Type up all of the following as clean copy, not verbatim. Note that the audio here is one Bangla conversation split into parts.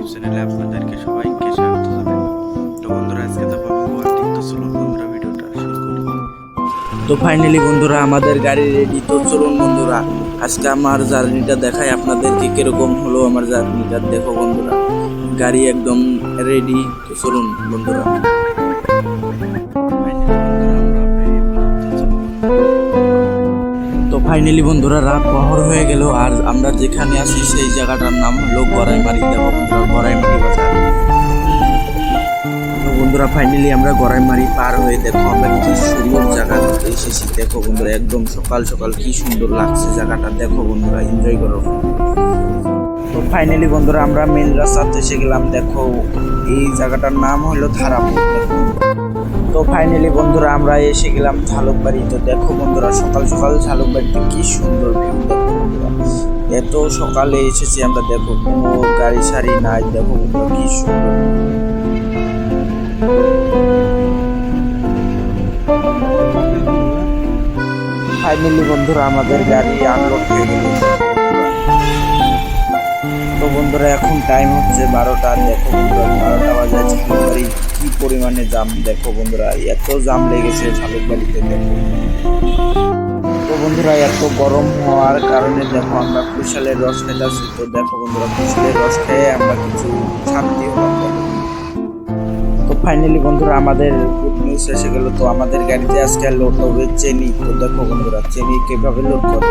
ইউটিউব চ্যানেলে আপনাদেরকে সবাইকে স্বাগত জানাই। তো বন্ধুরা আজকে তো পাবো গুয়াহাটি, তো চলুন বন্ধুরা ভিডিওটা শুরু করি। তো ফাইনালি বন্ধুরা আমাদের গাড়ি রেডি। তো চলুন বন্ধুরা আজকে আমার জার্নিটা দেখাই আপনাদেরকে কিরকম হলো আমার জার্নিটা। দেখো বন্ধুরা গাড়ি একদম রেডি। তো চলুন বন্ধুরা। তো ফাইনালি বন্ধুরা রাত প্রহর হয়ে গেল, আর আমরা যেখানে আছি সেই জায়গাটার নাম হলো গড়াইমারি। দেখো বন্ধুরা গড়াইমারি বাজার। তো বন্ধুরা ফাইনালি আমরা গড়াইমারি পার হয়ে দেখো আমরা কি সুন্দর জায়গা এসেছি। দেখো বন্ধুরা একদম সকাল সকাল কি সুন্দর লাগছে জায়গাটা। দেখো বন্ধুরা এনজয় করো। তো ফাইনালি বন্ধুরা আমরা মেন রাস্তাতে এসে গেলাম। দেখো এই জায়গাটার নাম হলো ধারাপুর। তো ফাইনালি বন্ধুরা আমরা এসে গেলাম ঝালুকবাড়ি। তো দেখো বন্ধুরা সকাল সকাল ঝালুকবাড়িতে কি সুন্দর ভিউ। দেখো বন্ধুরা এত সকালে এসেছি আমরা। দেখো কোনো গাড়ি সারি নাই। দেখো বন্ধুরা কি সুন্দর। ফাইনালি বন্ধুরা আমাদের গাড়ি আনলোড হয়ে গেল। তো বন্ধুরা এখন টাইম হচ্ছে 12টা। দেখো বন্ধুরা 12টা বাজে ঝালুকবাড়ি কি পরিমাণে জাম। দেখো বন্ধুরা এত জাম লেগেছে ঝালুকবাড়িতে। দেখো তো বন্ধুরা এত গরম হওয়ার কারণে দেখো আমরা কুশালের রস খেতেছি। তো দেখো বন্ধুরা কুশালের রস খেয়ে আমরা কিছু শান্তি হলাম। তো ফাইনালি বন্ধুরা আমাদের গুড নিউজ এসে গেল। তো আমাদের গাড়িতে আজকে লোড হবে চেনি। তো দেখো বন্ধুরা চেনি কিভাবে লোড করে।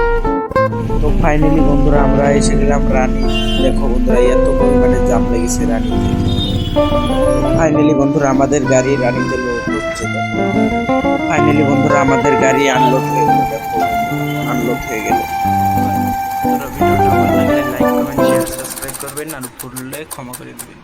তো ফাইনালি বন্ধুরা আমরা এসে গেলাম রানী। দেখো বন্ধুরা এত পরিমাণে জাম লেগেছে রানীতে। ফাইনালি বন্ধুরা আমাদের গাড়ি রানীতে লোড হচ্ছে। ফাইনালি বন্ধুরা আমাদের গাড়ি আনলোড হয়ে গেল। দেখো আনলোড হয়ে গেল। বন্ধুরা ভিডিওটা ভালো লাগলে লাইক কমেন্ট শেয়ার সাবস্ক্রাইব করবেন, আর ভুললে ক্ষমা করে দেবেন।